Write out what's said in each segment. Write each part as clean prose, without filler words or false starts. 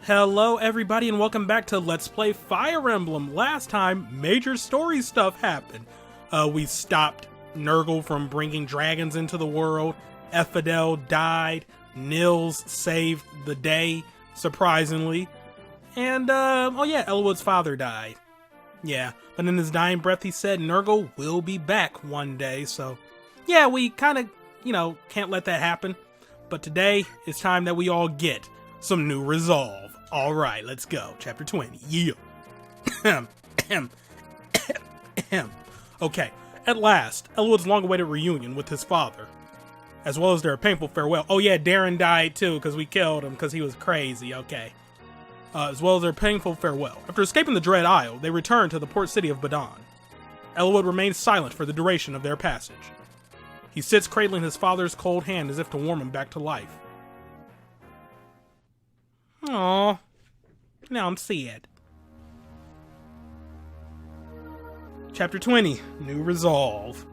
Hello everybody and welcome back to Let's Play Fire Emblem. Last time, major story stuff happened. We stopped Nurgle from bringing dragons into the world, Effadel died, Nils saved the day, surprisingly, and oh yeah, Elwood's father died. Yeah, but in his dying breath he said Nurgle will be back one day, so yeah, we kind of, can't let that happen. But today, it's time that we all get some new resolve. Alright, let's go. Chapter 20. Yeah. Okay, at last, Elwood's long-awaited reunion with his father, as well as their painful farewell. Oh yeah, Darren died too, because we killed him, because he was crazy, okay. As well as their painful farewell. After escaping the Dread Isle, they returned to the port city of Badon. Elwood remains silent for the duration of their passage. He sits cradling his father's cold hand as if to warm him back to life. Aww. Now I'm sad. Chapter 20. New Resolve.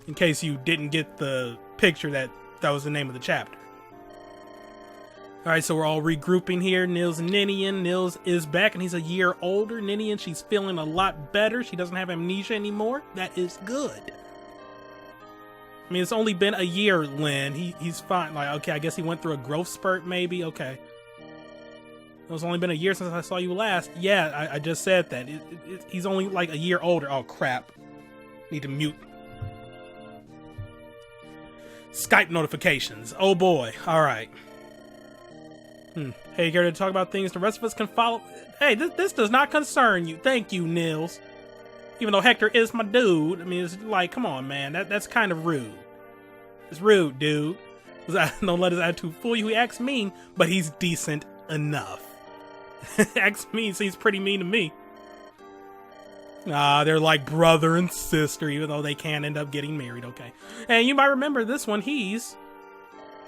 In case you didn't get the picture that was the name of the chapter. Alright, so we're all regrouping here. Nils and Ninian. Nils is back and he's a year older. Ninian, she's feeling a lot better. She doesn't have amnesia anymore. That is good. I mean, it's only been a year, Lynn. He's fine. Like, okay, I guess he went through a growth spurt, maybe. Okay. It's only been a year since I saw you last. Yeah, I just said that. He's only like a year older. Oh, crap. Need to mute. Skype notifications. Oh, boy. All right. Hey, care to talk about things the rest of us can follow? Hey, this does not concern you. Thank you, Nils. Even though Hector is my dude, I mean, it's like, come on, man. That's kind of rude. It's rude, dude. Don't let his attitude fool you. He acts mean, but he's decent enough. Acts mean, so he's pretty mean to me. They're like brother and sister, even though they can end up getting married, okay. And you might remember this one, he's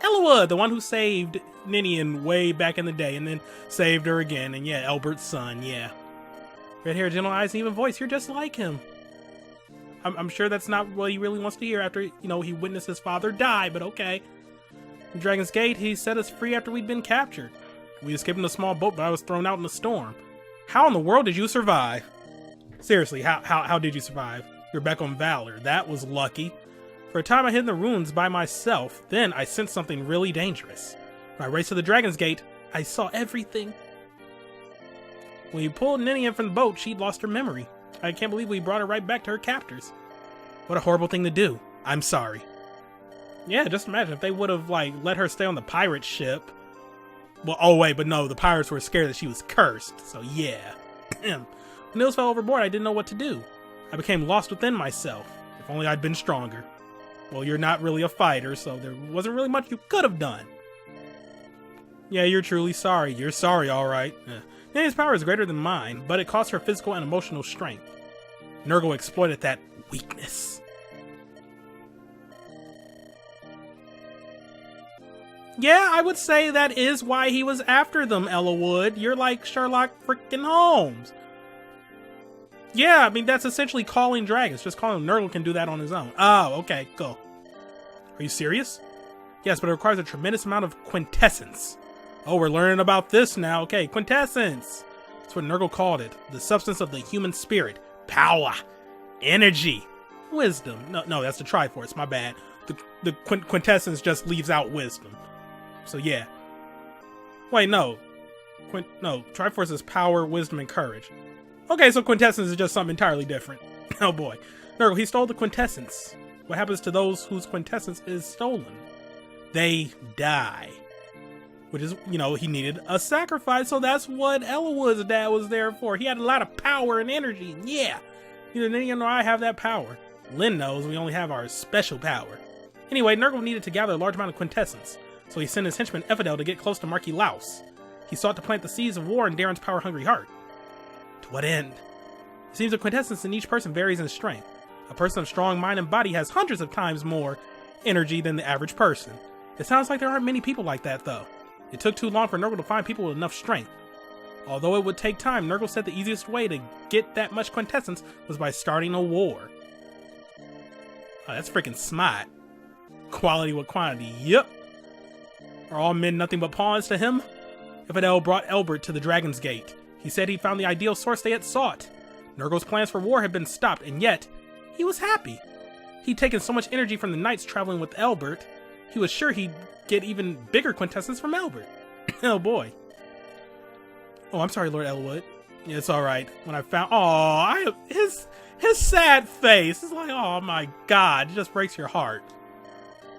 Elwood, the one who saved Ninian way back in the day, and then saved her again, and yeah, Elbert's son, yeah. Red hair, gentle eyes, and even voice, you're just like him. I'm sure that's not what he really wants to hear after, he witnessed his father die, but okay. In Dragon's Gate, he set us free after we'd been captured. We escaped in a small boat, but I was thrown out in a storm. How in the world did you survive? Seriously, how did you survive? You're back on Valor. That was lucky. For a time I hid in the ruins by myself. Then I sensed something really dangerous. When I raced to the Dragon's Gate, I saw everything. When you pulled Ninian from the boat, she'd lost her memory. I can't believe we brought her right back to her captors. What a horrible thing to do. I'm sorry. Yeah, just imagine if they would have, let her stay on the pirate ship. Well, oh wait, but no, the pirates were scared that she was cursed, so yeah. When Nils fell overboard, I didn't know what to do. I became lost within myself. If only I'd been stronger. Well, you're not really a fighter, so there wasn't really much you could have done. Yeah, you're truly sorry. You're sorry, alright. Ninian's power is greater than mine, but it costs her physical and emotional strength. Nurgle exploited that weakness. Yeah, I would say that is why he was after them, Elwood. You're like Sherlock freaking Holmes. Yeah, I mean, that's essentially calling dragons. Just calling Nurgle can do that on his own. Oh, okay, cool. Are you serious? Yes, but it requires a tremendous amount of quintessence. Oh, we're learning about this now. Okay, quintessence. That's what Nurgle called it. The substance of the human spirit. Power. Energy. Wisdom. No, that's the Triforce. My bad. The quintessence just leaves out wisdom. So yeah. Wait, no. Triforce is power, wisdom, and courage. Okay, so quintessence is just something entirely different. Oh boy. Nurgle, he stole the quintessence. What happens to those whose quintessence is stolen? They die. Which is, he needed a sacrifice, so that's what Elwood's dad was there for. He had a lot of power and energy, and yeah. Neither Ninian nor I have that power. Lynn knows we only have our special power. Anyway, Nurgle needed to gather a large amount of quintessence, so he sent his henchman Effadel to get close to Marquis Laus. He sought to plant the seeds of war in Darren's power-hungry heart. To what end? It seems the quintessence in each person varies in strength. A person of strong mind and body has hundreds of times more energy than the average person. It sounds like there aren't many people like that, though. It took too long for Nurgle to find people with enough strength. Although it would take time, Nurgle said the easiest way to get that much quintessence was by starting a war. Oh, that's freaking smart. Quality with quantity, yep. Are all men nothing but pawns to him? Ifadel brought Elbert to the Dragon's Gate. He said he found the ideal source they had sought. Nurgle's plans for war had been stopped, and yet, he was happy. He'd taken so much energy from the knights traveling with Elbert, he was sure he'd get even bigger quintessence from Elbert. Oh boy. Oh, I'm sorry, Lord Elwood. Yeah, it's alright. When I found... his sad face. It's like, oh my god, it just breaks your heart.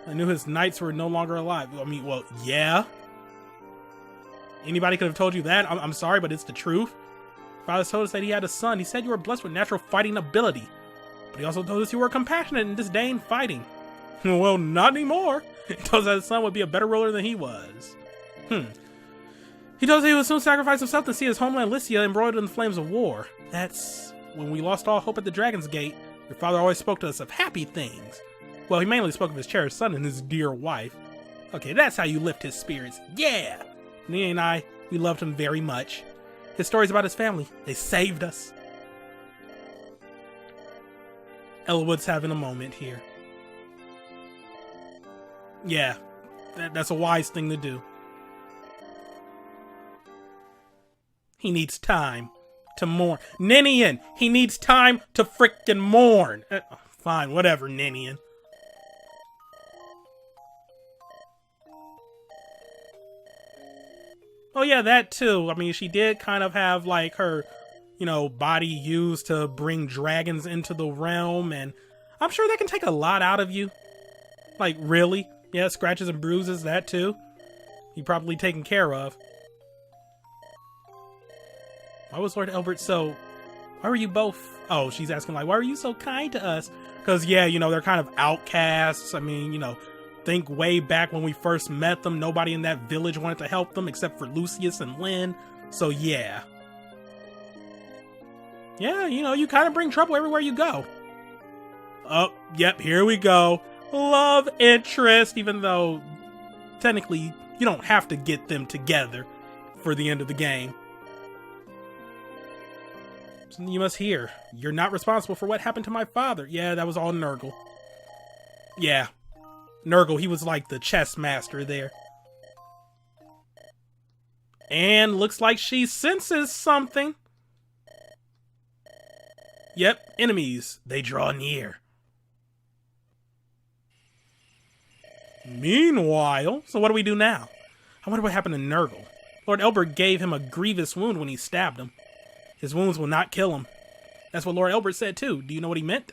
I knew his knights were no longer alive. I mean, well, yeah. Anybody could have told you that. I'm sorry, but it's the truth. Father told us that he had a son. He said you were blessed with natural fighting ability. But he also told us you were compassionate and disdained fighting. Well, not anymore. He told us that his son would be a better ruler than he was. He told us he would soon sacrifice himself to see his homeland Lycia embroidered in the flames of war. That's when we lost all hope at the Dragon's Gate. Your father always spoke to us of happy things. Well, he mainly spoke of his cherished son and his dear wife. Okay, that's how you lift his spirits. Yeah! Nia and I, we loved him very much. His stories about his family, they saved us. Elwood's having a moment here. Yeah, that's a wise thing to do. He needs time to mourn. Ninian, he needs time to frickin' mourn. Fine, whatever, Ninian. Oh yeah, that too. I mean, she did kind of have like her, body used to bring dragons into the realm, and I'm sure that can take a lot out of you. Like, really? Yeah, scratches and bruises, that too. You probably taken care of. Why was Lord Elbert so... Why were you both... Oh, she's asking, like, why were you so kind to us? Because, yeah, they're kind of outcasts. I mean, think way back when we first met them, nobody in that village wanted to help them except for Lucius and Lynn. So, yeah. Yeah, you kind of bring trouble everywhere you go. Oh, yep, here we go. Love interest, even though technically you don't have to get them together for the end of the game. You must hear. You're not responsible for what happened to my father. Yeah, that was all Nurgle. Yeah. Nurgle, he was like the chess master there. And looks like she senses something. Yep, enemies. They draw near. Meanwhile, so what do we do now? I wonder what happened to Nurgle. Lord Elbert gave him a grievous wound when he stabbed him. His wounds will not kill him. That's what Lord Elbert said too. Do you know what he meant?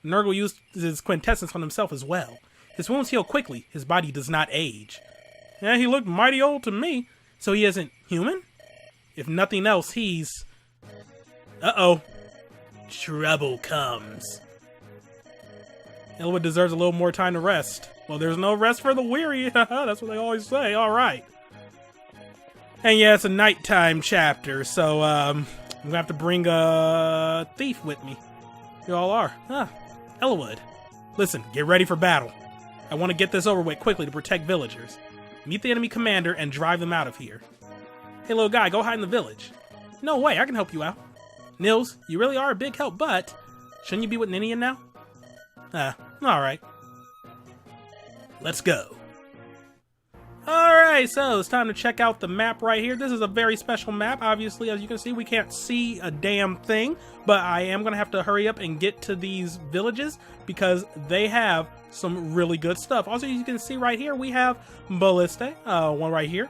Nurgle used his quintessence on himself as well. His wounds heal quickly. His body does not age. Yeah, he looked mighty old to me. So he isn't human? If nothing else, he's... Uh-oh. Trouble comes. Elwood deserves a little more time to rest. Well, there's no rest for the weary. That's what they always say. All right. And yeah, it's a nighttime chapter, so I'm gonna have to bring a thief with me. You all are. Elwood. Listen, get ready for battle. I want to get this over with quickly to protect villagers. Meet the enemy commander and drive them out of here. Hey, little guy, go hide in the village. No way, I can help you out. Nils, you really are a big help, but shouldn't you be with Ninian now? Alright. Let's go. Alright, so it's time to check out the map right here. This is a very special map. Obviously, as you can see, we can't see a damn thing, but I am going to have to hurry up and get to these villages because they have some really good stuff. Also, as you can see right here, we have Ballista, one right here,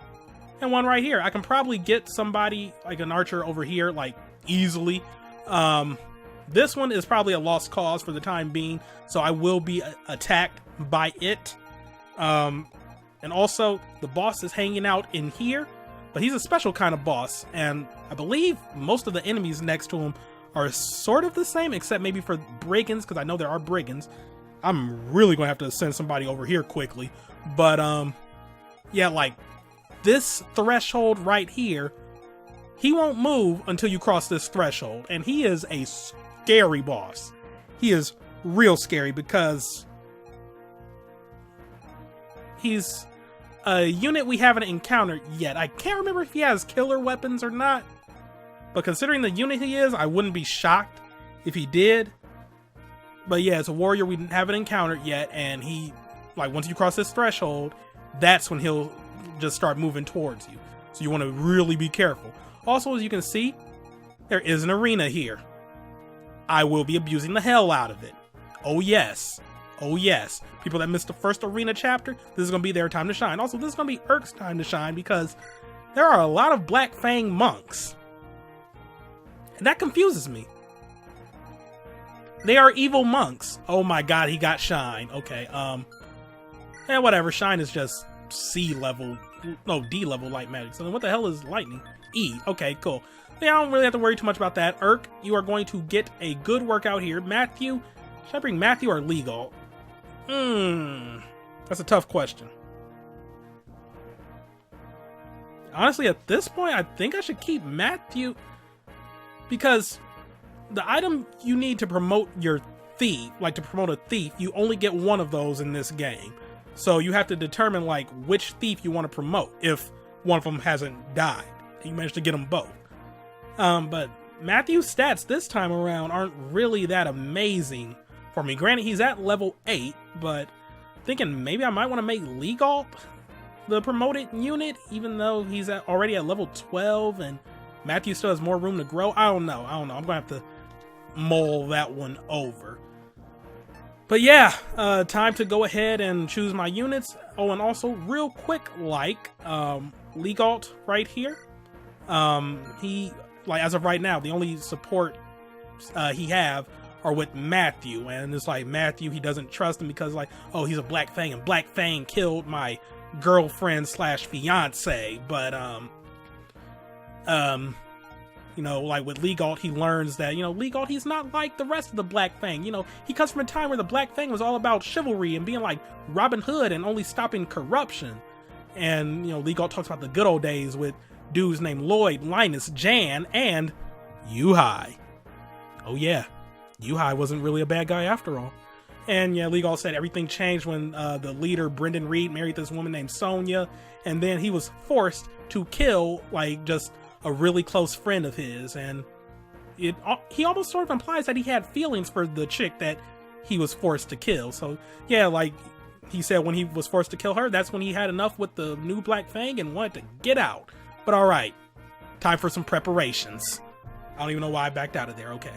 and one right here. I can probably get somebody, like an archer over here, like, easily. This one is probably a lost cause for the time being, so I will be attacked by it. And also, the boss is hanging out in here, but he's a special kind of boss, and I believe most of the enemies next to him are sort of the same, except maybe for brigands, because I know there are brigands. I'm really going to have to send somebody over here quickly, but yeah, like, this threshold right here, he won't move until you cross this threshold, and he is a scary boss. He is real scary because he's a unit we haven't encountered yet. I can't remember if he has killer weapons or not, but considering the unit he is, I wouldn't be shocked if he did. But yeah, it's a warrior we haven't encountered yet, and he, like, once you cross this threshold, that's when he'll just start moving towards you. So you want to really be careful. Also, as you can see, there is an arena here. I will be abusing the hell out of it. Oh yes. Oh yes. People that missed the first arena chapter, this is going to be their time to shine. Also, this is going to be Urk's time to shine because there are a lot of Black Fang monks. And that confuses me. They are evil monks. Oh my god, he got shine. Okay, whatever. Shine is just D level light magic. So then what the hell is lightning? E. Okay, cool. Yeah, I don't really have to worry too much about that. Urk, you are going to get a good workout here. Matthew, should I bring Matthew or Legal? That's a tough question. Honestly, at this point, I think I should keep Matthew because the item you need to promote your thief, like to promote a thief, you only get one of those in this game. So you have to determine like which thief you want to promote if one of them hasn't died. You managed to get them both. But Matthew's stats this time around aren't really that amazing for me. Granted, he's at level 8, but thinking maybe I might want to make Legal the promoted unit, even though he's already at level 12 and Matthew still has more room to grow. I don't know. I'm going to have to mull that one over. But yeah, time to go ahead and choose my units. Oh, and also real quick, Legalt right here. He, like, as of right now, the only support he have are with Matthew, and it's like Matthew, he doesn't trust him because like, oh, he's a Black Fang, and Black Fang killed my girlfriend / fiance. But you know, like with Legalt, he learns that, you know, Legalt, he's not like the rest of the Black Fang. You know, he comes from a time where the Black Fang was all about chivalry and being like Robin Hood and only stopping corruption. And, you know, Legalt talks about the good old days with dudes named Lloyd, Linus, Jan, and Yuhai. Oh yeah, Yuhai wasn't really a bad guy after all. And yeah, Legalt said everything changed when the leader, Brendan Reed, married this woman named Sonia, and then he was forced to kill, like, just a really close friend of his, and he almost sort of implies that he had feelings for the chick that he was forced to kill. So yeah, like he said, when he was forced to kill her, that's when he had enough with the new Black Fang and wanted to get out. But alright, time for some preparations. I don't even know why I backed out of there. Okay.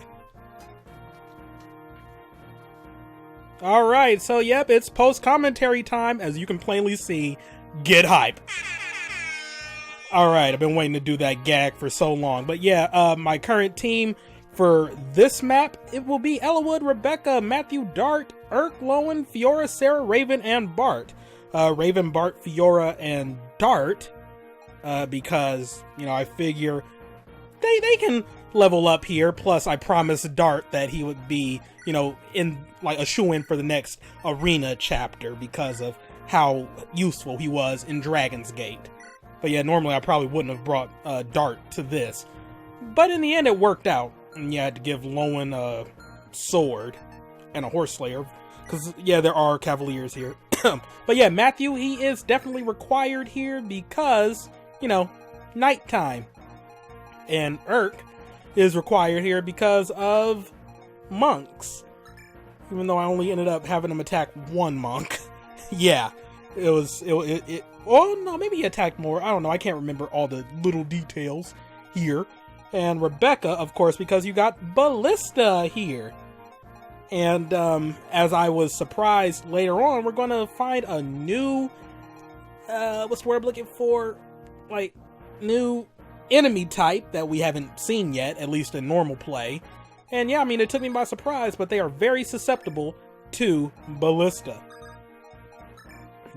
Alright, so yep, it's post-commentary time. As you can plainly see, get hype. Alright, I've been waiting to do that gag for so long. But yeah, my current team for this map, it will be Ellawood, Rebecca, Matthew, Dart, Urk, Lowen, Fiora, Sarah, Raven, and Bart. Raven, Bart, Fiora, and Dart, because, you know, I figure they can level up here. Plus, I promised Dart that he would be, you know, in like a shoo-in for the next arena chapter because of how useful he was in Dragon's Gate. But yeah, normally I probably wouldn't have brought Dart to this. But in the end, it worked out. And yeah, I had to give Lowen a sword and a horse slayer. Because, yeah, there are cavaliers here. But yeah, Matthew, he is definitely required here because, you know, nighttime. And Urk is required here because of monks. Even though I only ended up having him attack one monk. Yeah, oh no, maybe he attacked more. I don't know. I can't remember all the little details here. And Rebecca, of course, because you got Ballista here. And as I was surprised later on, we're going to find a new, what's the word I'm looking for? Like, new enemy type that we haven't seen yet, at least in normal play. And yeah, I mean, it took me by surprise, but they are very susceptible to Ballista.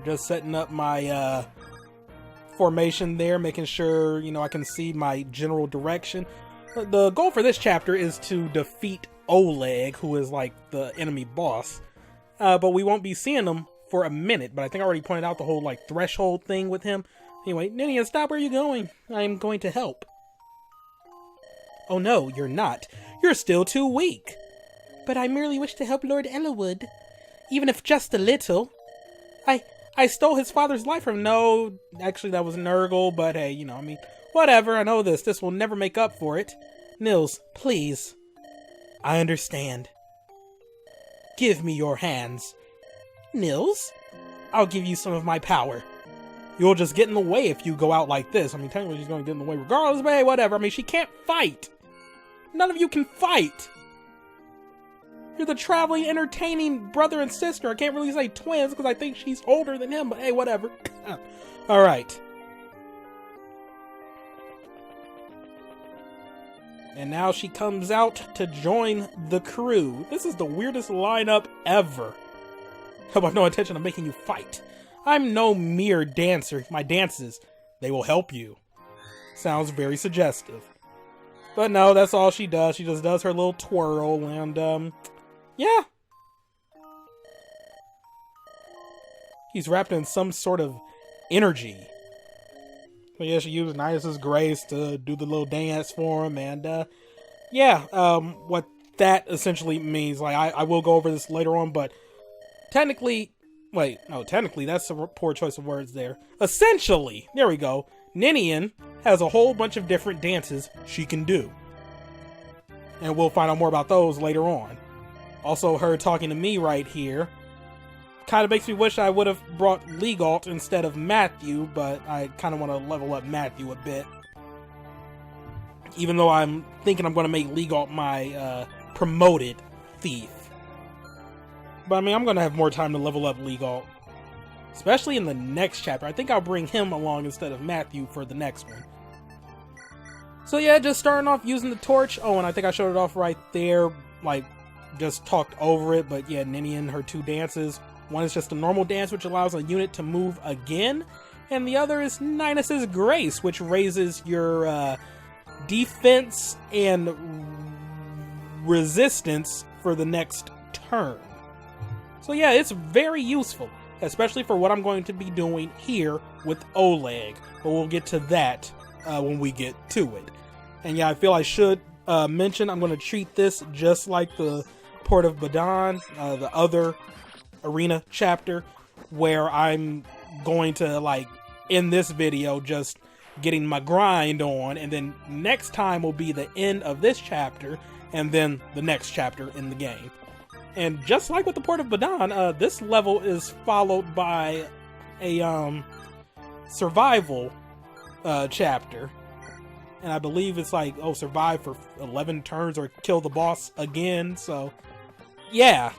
Just setting up my formation there, making sure, you know, I can see my general direction. The goal for this chapter is to defeat Oleg, who is like the enemy boss. But we won't be seeing him for a minute, but I think I already pointed out the whole like threshold thing with him. Anyway, Ninian, stop where you're going. I'm going to help. Oh no, you're not. You're still too weak. But I merely wish to help Lord Ellawood. Even if just a little. I stole his father's life from... No, actually that was Nurgle, but hey, you know, I mean, whatever, I know this. This will never make up for it. Nils, please. I understand. Give me your hands. Nils? I'll give you some of my power. You'll just get in the way if you go out like this. I mean, technically she's going to get in the way regardless, but hey, whatever. I mean, she can't fight. None of you can fight. You're the traveling, entertaining brother and sister. I can't really say twins because I think she's older than him, but hey, whatever. All right. And now she comes out to join the crew. This is the weirdest lineup ever. How about no intention of making you fight? I'm no mere dancer. My dances, they will help you. Sounds very suggestive. But no, that's all she does. She just does her little twirl and, yeah. He's wrapped in some sort of energy. But yeah, she used Nidus's grace to do the little dance for him, and yeah, what that essentially means, like, I will go over this later on, but technically, that's a poor choice of words there. Essentially, there we go, Ninian has a whole bunch of different dances she can do. And we'll find out more about those later on. Also, her talking to me right here kind of makes me wish I would have brought Legault instead of Matthew, but I kind of want to level up Matthew a bit. Even though I'm thinking I'm going to make Legault my promoted thief. But I mean, I'm going to have more time to level up Legault. Especially in the next chapter. I think I'll bring him along instead of Matthew for the next one. So yeah, just starting off using the torch. Oh, and I think I showed it off right there. Like, just talked over it. But yeah, Ninian, her two dances. One is just a normal dance, which allows a unit to move again. And the other is Nidus's Grace, which raises your defense and resistance for the next turn. So yeah, it's very useful, especially for what I'm going to be doing here with Oleg. But we'll get to that when we get to it. And yeah, I feel I should mention I'm going to treat this just like the Port of Badon, the other arena chapter, where I'm going to, like, in this video, just getting my grind on, and then next time will be the end of this chapter, and then the next chapter in the game. And just like with the Port of Badon, this level is followed by a survival chapter. And I believe it's like, oh, survive for 11 turns or kill the boss again. So, yeah.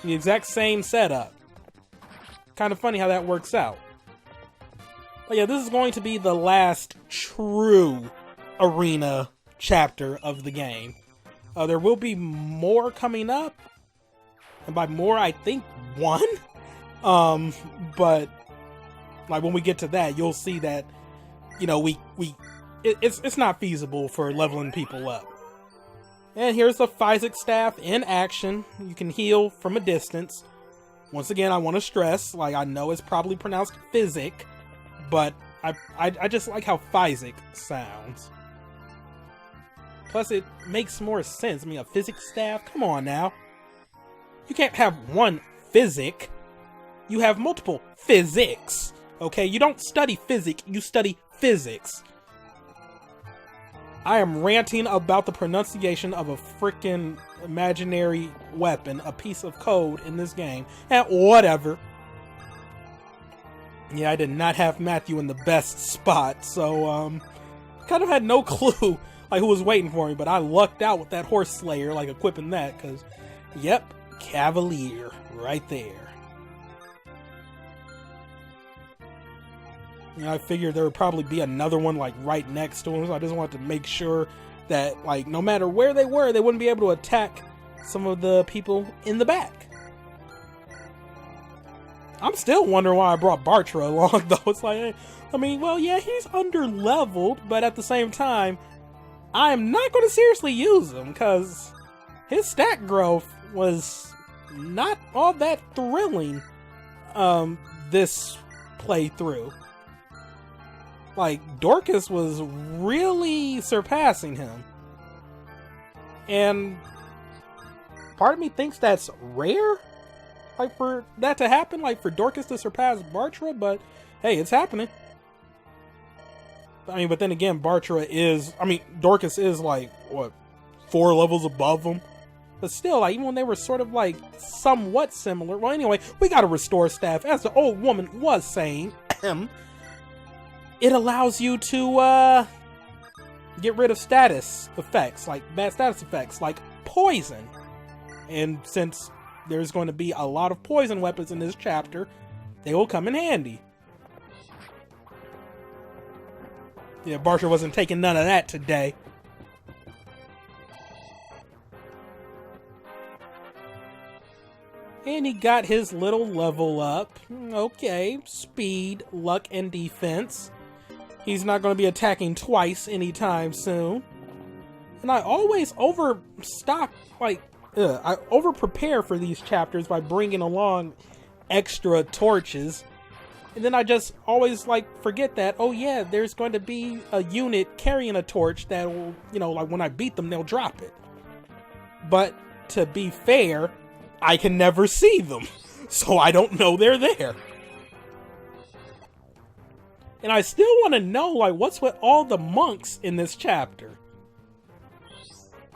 The exact same setup. Kind of funny how that works out. But yeah, this is going to be the last true arena chapter of the game. There will be more coming up. And by more, I think one. But like when we get to that, you'll see that, you know, it's not feasible for leveling people up. And here's the Physic staff in action. You can heal from a distance. Once again, I want to stress, like, I know it's probably pronounced Physic, but I just like how Physic sounds. Plus, it makes more sense. I mean, a Physic staff? Come on now. You can't have one Physic. You have multiple physics. Okay? You don't study Physic, you study physics. I am ranting about the pronunciation of a freaking imaginary weapon, a piece of code in this game, and whatever. Yeah, I did not have Matthew in the best spot, so, kind of had no clue, like, who was waiting for me, but I lucked out with that Horse Slayer, like, equipping that, because, yep, Cavalier, right there. You know, I figured there would probably be another one, like, right next to him, so I just wanted to make sure that, like, no matter where they were, they wouldn't be able to attack some of the people in the back. I'm still wondering why I brought Bartra along, though. It's like, I mean, well, yeah, he's under-leveled, but at the same time, I'm not going to seriously use him, because his stat growth was not all that thrilling, this playthrough. Like, Dorcas was really surpassing him. And part of me thinks that's rare, like, for that to happen, like, for Dorcas to surpass Bartra, but hey, it's happening. I mean, but then again, Dorcas is, like, what, 4 levels above him? But still, like, even when they were sort of, like, somewhat similar. Well, anyway, we gotta restore staff, as the old woman was saying. Emblem, it allows you to get rid of status effects, like bad status effects, like poison. And since there's going to be a lot of poison weapons in this chapter, they will come in handy. Yeah, Barsha wasn't taking none of that today. And he got his little level up. Okay, speed, luck, and defense. He's not going to be attacking twice anytime soon. And I always overstock, I over-prepare for these chapters by bringing along extra torches. And then I just always, forget that, oh yeah, there's going to be a unit carrying a torch that will, when I beat them, they'll drop it. But, to be fair, I can never see them, so I don't know they're there. And I still want to know, what's with all the monks in this chapter?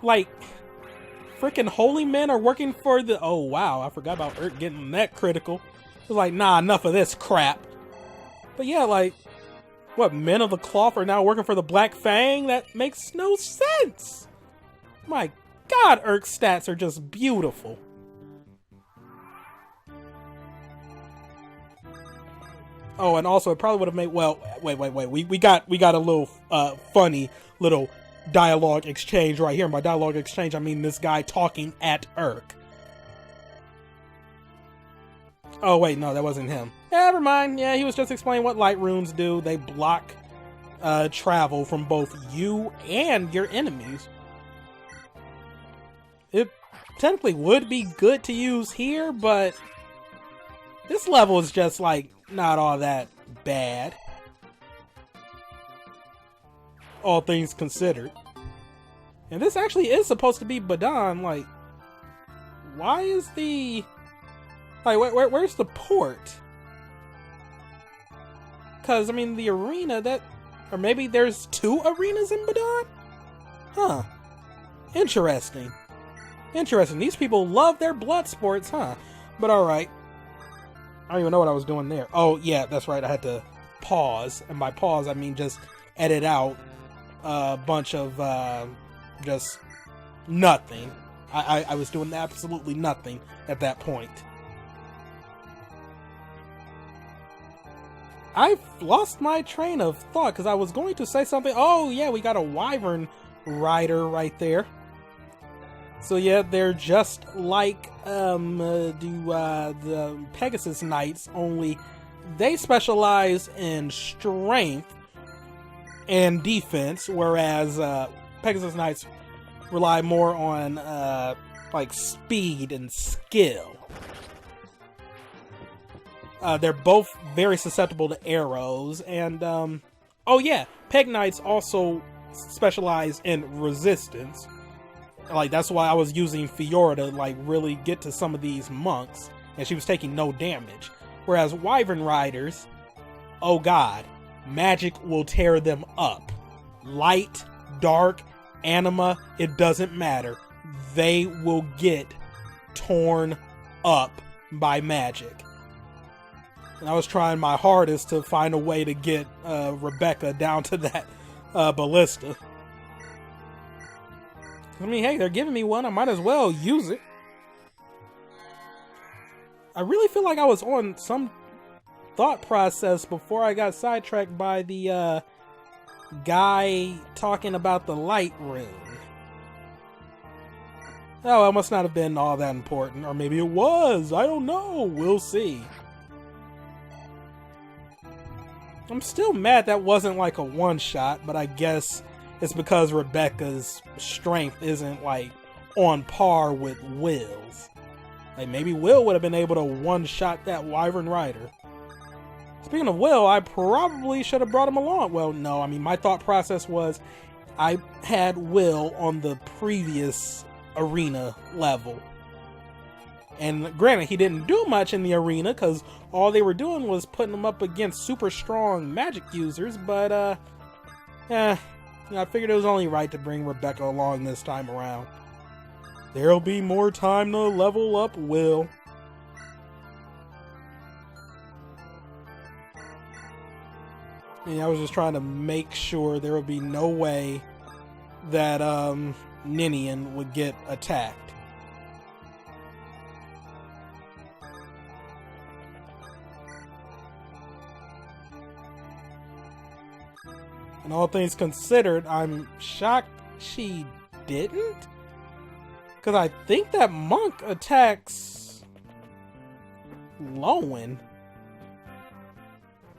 Freaking holy men are working for the... Oh, wow, I forgot about Urk getting that critical. It was nah, enough of this crap. But yeah, what, men of the cloth are now working for the Black Fang? That makes no sense! My god, Urk's stats are just beautiful. Oh, and also it probably would have made... Well, wait. We got a little funny little dialogue exchange right here. And by dialogue exchange, I mean this guy talking at Urk. Oh, wait, no, that wasn't him. Never mind. Yeah, he was just explaining what light runes do. They block travel from both you and your enemies. It technically would be good to use here, but this level is just, not all that bad. All things considered. And this actually is supposed to be Badon. Why is the... where's the port? Because, the arena that... Or maybe there's 2 arenas in Badon? Huh. Interesting. These people love their blood sports, huh? But alright. I don't even know what I was doing there. Oh, yeah, that's right. I had to pause. And by pause, I mean just edit out a bunch of just nothing. I was doing absolutely nothing at that point. I've lost my train of thought because I was going to say something. Oh, yeah, we got a Wyvern Rider right there. So yeah, they're just like the Pegasus Knights, only they specialize in strength and defense, whereas Pegasus Knights rely more on speed and skill. They're both very susceptible to arrows, and oh yeah, Peg Knights also specialize in resistance. That's why I was using Fiora to, really get to some of these monks, and she was taking no damage. Whereas Wyvern Riders, oh god, magic will tear them up. Light, dark, anima, it doesn't matter. They will get torn up by magic. And I was trying my hardest to find a way to get Rebecca down to that ballista. Hey, they're giving me one. I might as well use it. I really feel like I was on some thought process before I got sidetracked by the guy talking about the light rune. Oh, it must not have been all that important. Or maybe it was. I don't know. We'll see. I'm still mad that wasn't a one-shot, but I guess it's because Rebecca's strength isn't on par with Will's. Maybe Will would have been able to one-shot that Wyvern Rider. Speaking of Will, I probably should have brought him along. Well, no, my thought process was I had Will on the previous arena level. And granted, he didn't do much in the arena because all they were doing was putting him up against super strong magic users, but I figured it was only right to bring Rebecca along this time around. There'll be more time to level up Will. And I was just trying to make sure there would be no way that Ninian would get attacked. And all things considered, I'm shocked she didn't. Because I think that monk attacks Lowen.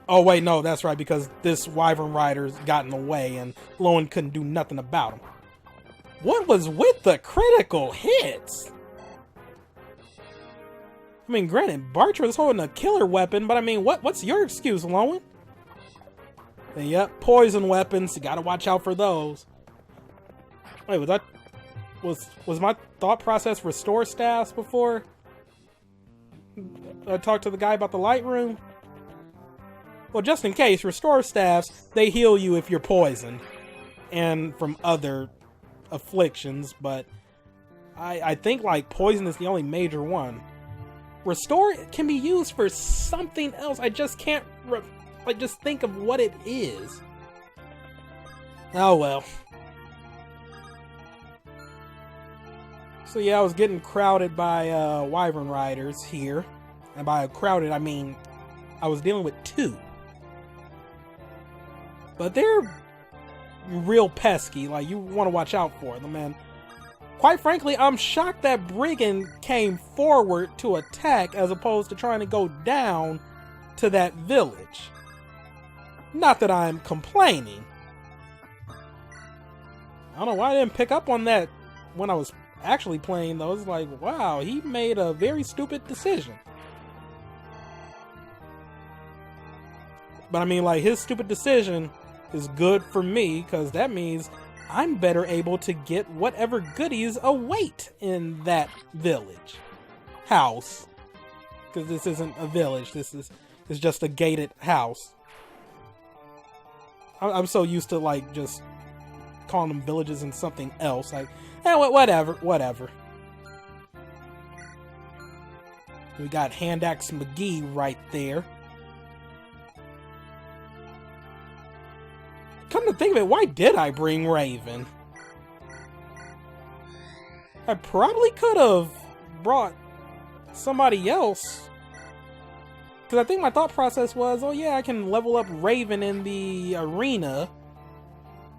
Oh wait, no, that's right, because this Wyvern Rider's got in the way and Lowen couldn't do nothing about him. What was with the critical hits? I mean, granted, Bartra's holding a killer weapon, but I mean, what's your excuse, Lowen? And yep, poison weapons, you gotta watch out for those. Wait, was my thought process restore staffs before I talked to the guy about the light room? Well, just in case, restore staffs, they heal you if you're poisoned and from other afflictions, but I think like poison is the only major one. Restore can be used for something else. I just can't just think of what it is. Oh well. So yeah, I was getting crowded by Wyvern Riders here. And by crowded, I mean I was dealing with 2. But they're real pesky. Like, you want to watch out for them. And quite frankly, I'm shocked that Brigand came forward to attack as opposed to trying to go down to that village. Not that I'm complaining. I don't know why I didn't pick up on that when I was actually playing, though. It's like, wow, he made a very stupid decision. But I mean, like, his stupid decision is good for me, because that means I'm better able to get whatever goodies await in that village. House. Because this isn't a village, this is just a gated house. I'm so used to, like, just calling them villages and something else. Like, whatever. We got Hand Axe McGee right there. Come to think of it, why did I bring Raven? I probably could have brought somebody else. Because I think my thought process was, oh yeah, I can level up Raven in the arena.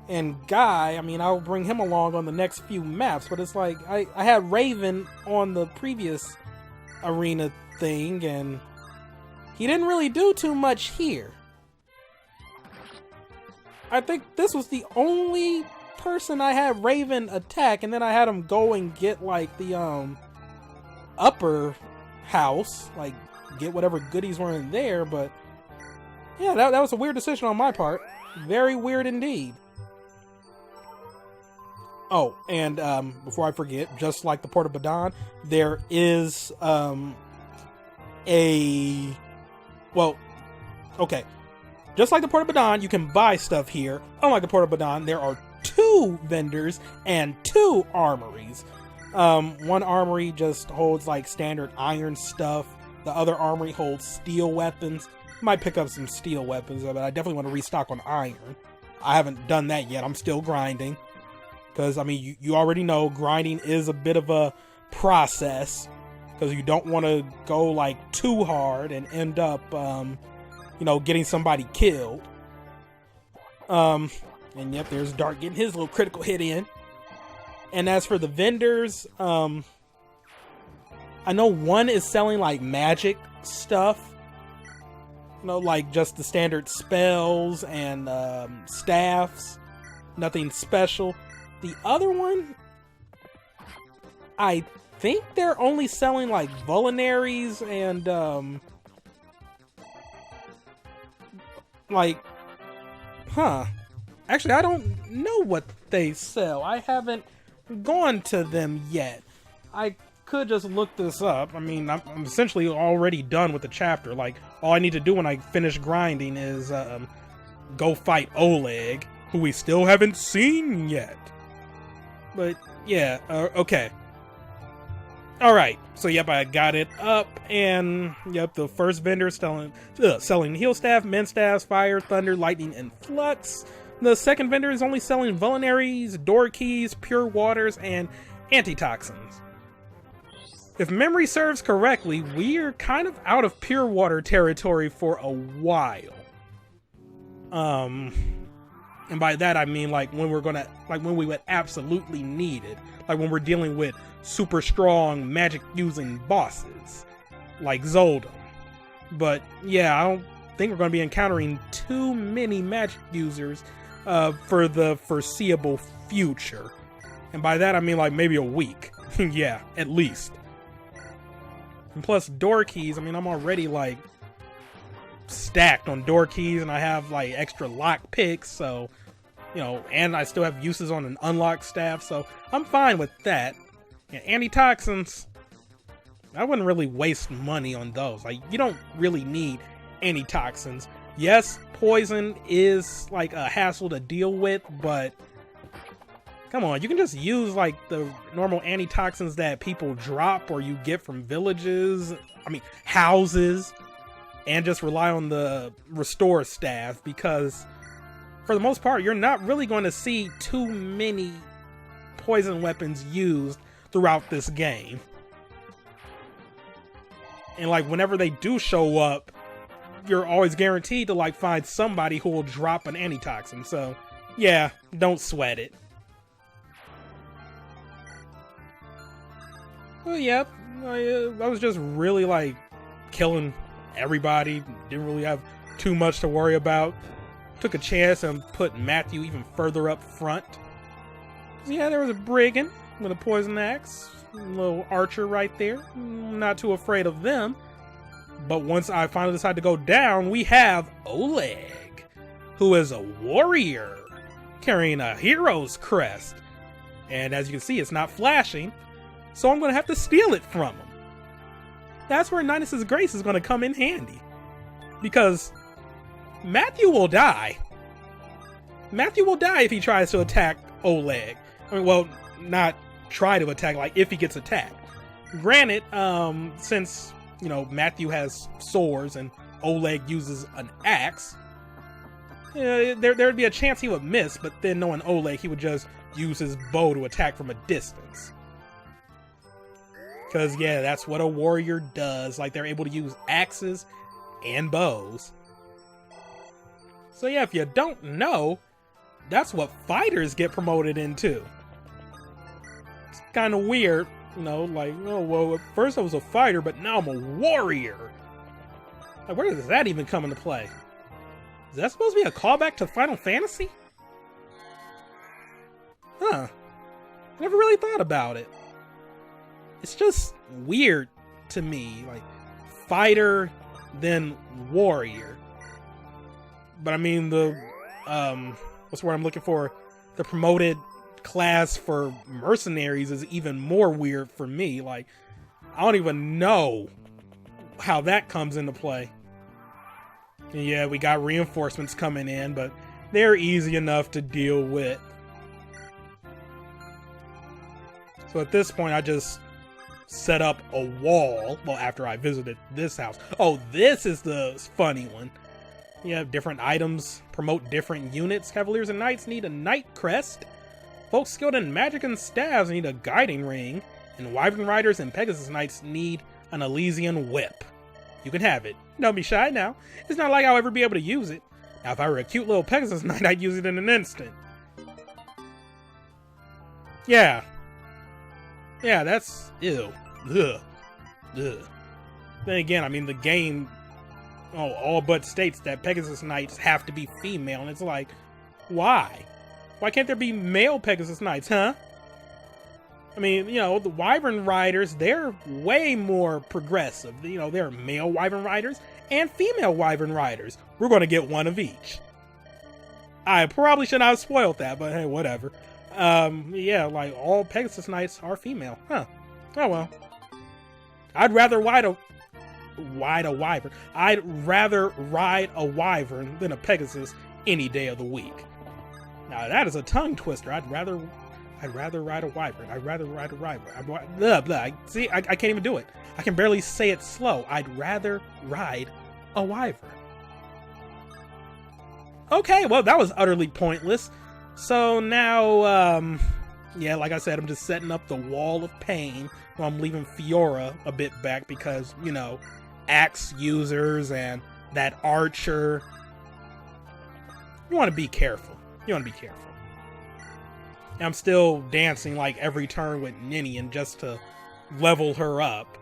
And Guy, I mean, I'll bring him along on the next few maps. But it's like, I had Raven on the previous arena thing, and he didn't really do too much here. I think this was the only person I had Raven attack, and then I had him go and get, like, the, upper house, like, get whatever goodies were in there, but, yeah, that was a weird decision on my part. Very weird indeed. Oh, and, before I forget, just like the Port of Badon, there is, okay. Just like the Port of Badon, you can buy stuff here. Unlike the Port of Badon, there are 2 vendors and 2 armories. One armory just holds like standard iron stuff. The other armory holds steel weapons. Might pick up some steel weapons, but I definitely want to restock on iron. I haven't done that yet. I'm still grinding. Because, I mean, you already know grinding is a bit of a process. Because you don't want to go like too hard and end up... you know, getting somebody killed. And yep, there's Dark getting his little critical hit in. And as for the vendors, I know one is selling like magic stuff. You know, like just the standard spells and staffs. Nothing special. The other one, I think they're only selling like vulneraries and actually, I don't know what they sell. I haven't gone to them yet. I could just look this up. I mean, I'm essentially already done with the chapter. Like, all I need to do when I finish grinding is go fight Oleg, who we still haven't seen yet. But, yeah, okay. All right, so yep, I got it up, and yep, the first vendor selling heal staff, men staffs, fire, thunder, lightning, and flux. The second vendor is only selling vulneraries, door keys, pure waters, and antitoxins. If memory serves correctly, we're kind of out of pure water territory for a while. And by that I mean like when we would absolutely need it, like when we're dealing with super strong magic using bosses like Zolda. But yeah, I don't think we're going to be encountering too many magic users for the foreseeable future. And by that I mean like maybe a week. Yeah, at least. And plus door keys, I mean I'm already like stacked on door keys, and I have like extra lock picks, so you know, and I still have uses on an unlocked staff, so I'm fine with that. And antitoxins, I wouldn't really waste money on those. Like, you don't really need antitoxins. Yes, poison is like a hassle to deal with, but come on, you can just use like the normal antitoxins that people drop or you get from houses, and just rely on the restore staff, because for the most part, you're not really going to see too many poison weapons used throughout this game. And like whenever they do show up, you're always guaranteed to like find somebody who will drop an antitoxin. So yeah, don't sweat it. Well, yep, I was just really like killing everybody. Didn't really have too much to worry about. Took a chance and put Matthew even further up front. So yeah, there was a brigand with a poison axe, a little archer right there. Not too afraid of them. But once I finally decided to go down, we have Oleg, who is a warrior carrying a hero's crest. And as you can see, it's not flashing, so I'm going to have to steal it from him. That's where Ninus's Grace is going to come in handy, because Matthew will die. Matthew will die if he tries to attack Oleg. I mean, well, not try to attack, like if he gets attacked. Granted, since, you know, Matthew has swords and Oleg uses an axe, there'd be a chance he would miss, but then knowing Oleg, he would just use his bow to attack from a distance. Because, yeah, that's what a warrior does. Like, they're able to use axes and bows. So, yeah, if you don't know, that's what fighters get promoted into. It's kind of weird, you know, like, oh, well, at first I was a fighter, but now I'm a warrior. Like, where does that even come into play? Is that supposed to be a callback to Final Fantasy? Huh. Never really thought about it. It's just weird to me, like fighter, then warrior. But I mean the what's the word I'm looking for? The promoted class for mercenaries is even more weird for me. Like, I don't even know how that comes into play. And yeah, we got reinforcements coming in, but they're easy enough to deal with. So at this point, I just set up a wall. Well, after I visited this house. Oh, this is the funny one. You have different items promote different units. Cavaliers and Knights need a Knight Crest. Folks skilled in magic and staves need a Guiding Ring. And Wyvern Riders and Pegasus Knights need an Elysian Whip. You can have it. Don't be shy now. It's not like I'll ever be able to use it. Now, if I were a cute little Pegasus Knight, I'd use it in an instant. Yeah. Yeah, that's... ew. Ugh. Ugh. Then again, I mean, the game all but states that Pegasus Knights have to be female, and it's like, why? Why can't there be male Pegasus Knights, huh? I mean, you know, the Wyvern Riders, they're way more progressive. You know, there are male Wyvern Riders and female Wyvern Riders. We're going to get one of each. I probably should not have spoiled that, but hey, whatever. Yeah, like, all Pegasus Knights are female. Huh. Oh, well. I'd rather ride a wyvern. I'd rather ride a wyvern than a Pegasus any day of the week. Now, that is a tongue twister. I'd rather I'd rather ride a wyvern. I'd rather ride a wyvern. Blah, blah. See, I can't even do it. I can barely say it slow. I'd rather ride a wyvern. Okay, well, that was utterly pointless. So now, yeah, like I said, I'm just setting up the wall of pain while I'm leaving Fiora a bit back because, you know, axe users and that archer. You want to be careful. You want to be careful. And I'm still dancing like every turn with Ninian just to level her up.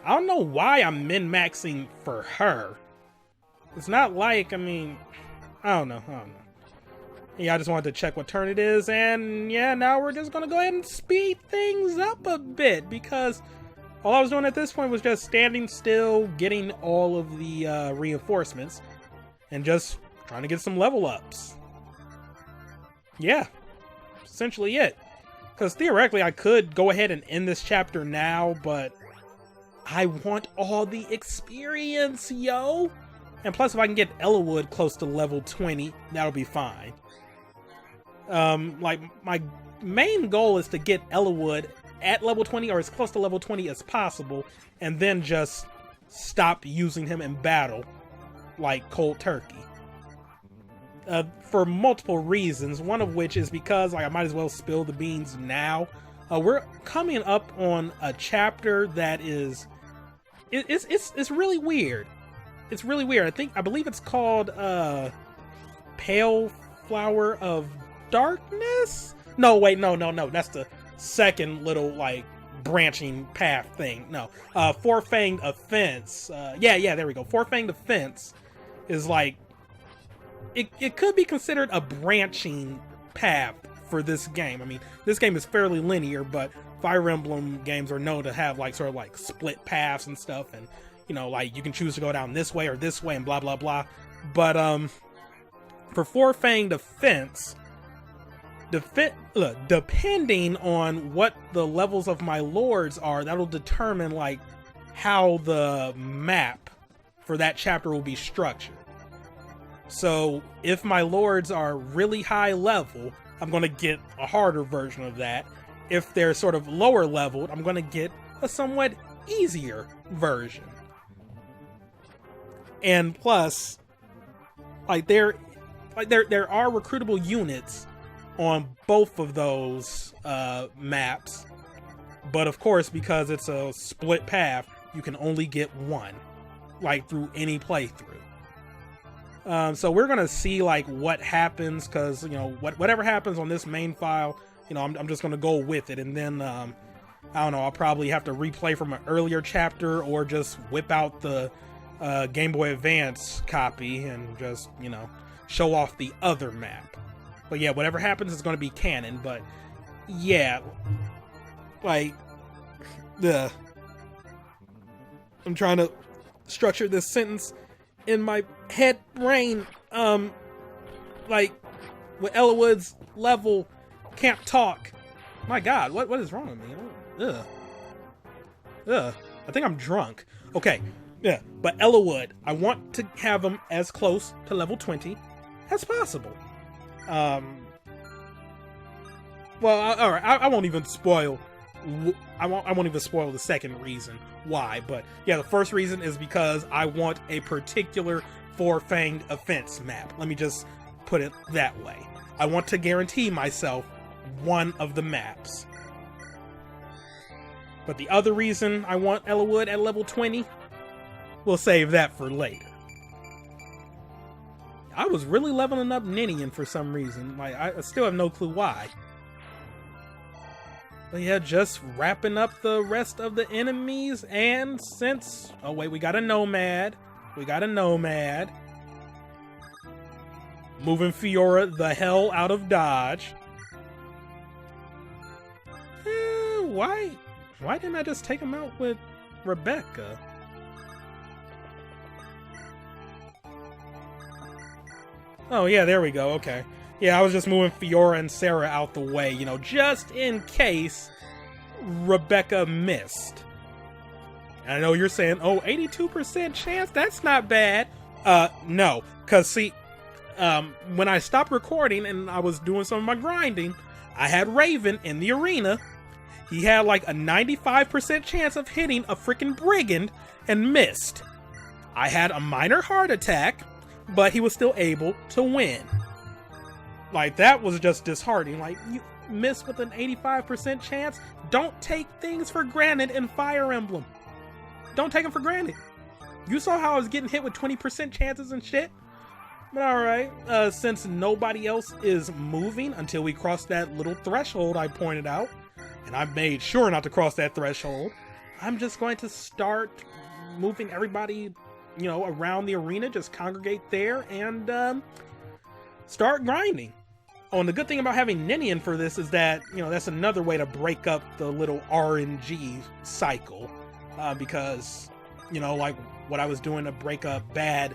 I don't know why I'm min-maxing for her. It's not like, I mean, I don't know. Yeah, I just wanted to check what turn it is, and yeah, now we're just gonna go ahead and speed things up a bit, because all I was doing at this point was just standing still, getting all of the reinforcements, and just trying to get some level ups. Yeah, essentially it. Because theoretically, I could go ahead and end this chapter now, but I want all the experience, yo! And plus, if I can get Ellawood close to level 20, that'll be fine. Like, my main goal is to get Ellawood at level 20 or as close to level 20 as possible, and then just stop using him in battle like cold turkey. For multiple reasons, one of which is because like, I might as well spill the beans now. We're coming up on a chapter that is... It's really weird. It's really weird. I believe it's called Pale Flower of Darkness? No, wait, no. That's the second little, like, branching path thing. No. Four-Fanged Offense. Yeah, there we go. Four-Fanged Offense is, like... It could be considered a branching path for this game. I mean, this game is fairly linear, but Fire Emblem games are known to have, like, sort of, like, split paths and stuff, and you know, like, you can choose to go down this way or this way and blah, blah, blah. But, for Four-Fanged Offense, depending on what the levels of my lords are, that'll determine, like, how the map for that chapter will be structured. So, if my lords are really high level, I'm going to get a harder version of that. If they're sort of lower leveled, I'm going to get a somewhat easier version. And plus, like there are recruitable units on both of those maps, but of course, because it's a split path, you can only get one, like through any playthrough. So we're gonna see like what happens, because you know whatever happens on this main file, you know I'm just gonna go with it, and then I don't know, I'll probably have to replay from an earlier chapter or just whip out the Game Boy Advance copy and just, you know, show off the other map. But yeah, whatever happens is going to be canon, but yeah, like, I'm trying to structure this sentence in my head brain, like, with Ellawood's level, can't talk. My god, what is wrong with me? Ugh. I think I'm drunk. Okay. Yeah, but Ellawood, I want to have him as close to level 20 as possible. Well, alright, I won't even spoil. I won't even spoil the second reason why, but yeah, the first reason is because I want a particular Four-Fanged Offense map. Let me just put it that way. I want to guarantee myself one of the maps. But the other reason I want Ellawood at level 20, we'll save that for later. I was really leveling up Ninian for some reason. Like, I still have no clue why. But yeah, just wrapping up the rest of the enemies, and since... Oh wait, we got a Nomad. Moving Fiora the hell out of dodge. Why didn't I just take him out with Rebecca? Oh yeah, there we go, okay. Yeah, I was just moving Fiora and Sarah out the way, you know, just in case Rebecca missed. And I know you're saying, oh, 82% chance? That's not bad. No, because see, when I stopped recording and I was doing some of my grinding, I had Raven in the arena. He had like a 95% chance of hitting a freaking brigand and missed. I had a minor heart attack, but he was still able to win. Like, that was just disheartening. Like, you miss with an 85% chance? Don't take things for granted in Fire Emblem. Don't take them for granted. You saw how I was getting hit with 20% chances and shit? But alright, since nobody else is moving until we cross that little threshold I pointed out, and I made sure not to cross that threshold, I'm just going to start moving everybody, you know, around the arena, just congregate there, and start grinding. Oh, and the good thing about having Ninian for this is that, you know, that's another way to break up the little RNG cycle, because, you know, like what I was doing to break up bad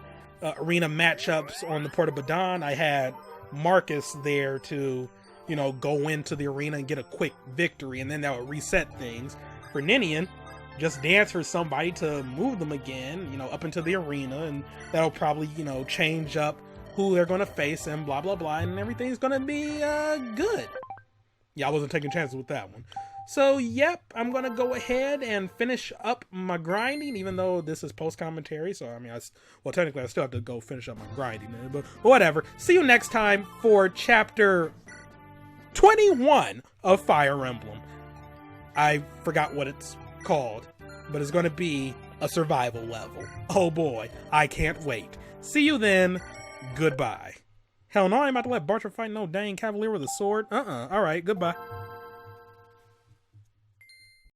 arena matchups on the Port of Badan, I had Marcus there to, you know, go into the arena and get a quick victory, and then that would reset things. For Ninian, just dance for somebody to move them again, you know, up into the arena, and that'll probably, you know, change up who they're going to face and blah, blah, blah, and everything's going to be good. Yeah, I wasn't taking chances with that one. So, yep, I'm going to go ahead and finish up my grinding, even though this is post-commentary. So, I mean, well, technically, I still have to go finish up my grinding. But whatever. See you next time for Chapter 21 of Fire Emblem. I forgot what it's called, but it's going to be a survival level. Oh, boy. I can't wait. See you then. Goodbye. Hell no, I ain't about to let Bartra fight no dang cavalier with a sword. Alright, goodbye.